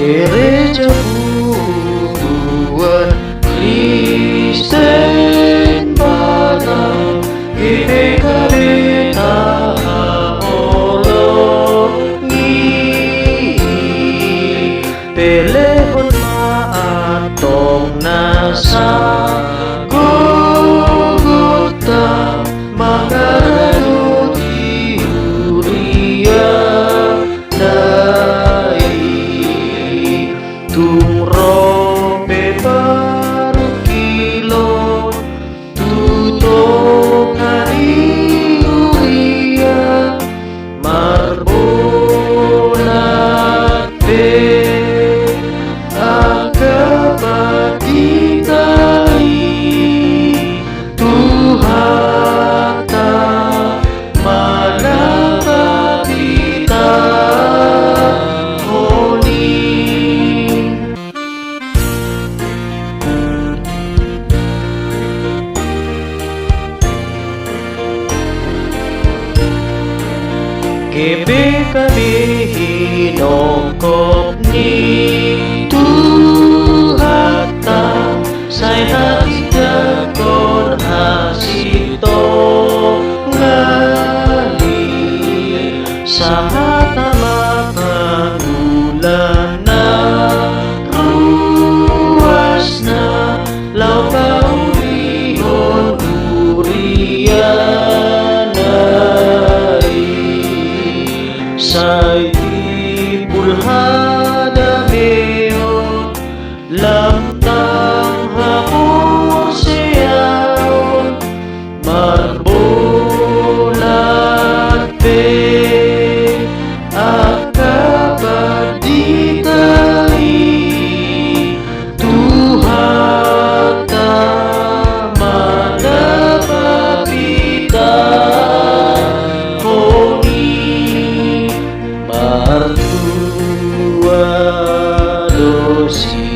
Gereja Puguan Kristen Batak GPKB Taholongi Pelehon maatong nasa Golgota Makarano di Uria Tungrope parukilo tutok hari uria marbolat pe agapatitai tuhata malapatita GPKB hinongkop ni Tuhata say hati dakon hasito ngali sahat makagulan na ruas na law kaulihon urian say pulhada meon lamtang hapon siyaon marbolat pe akabaditai tuhata malapapita Artua dosi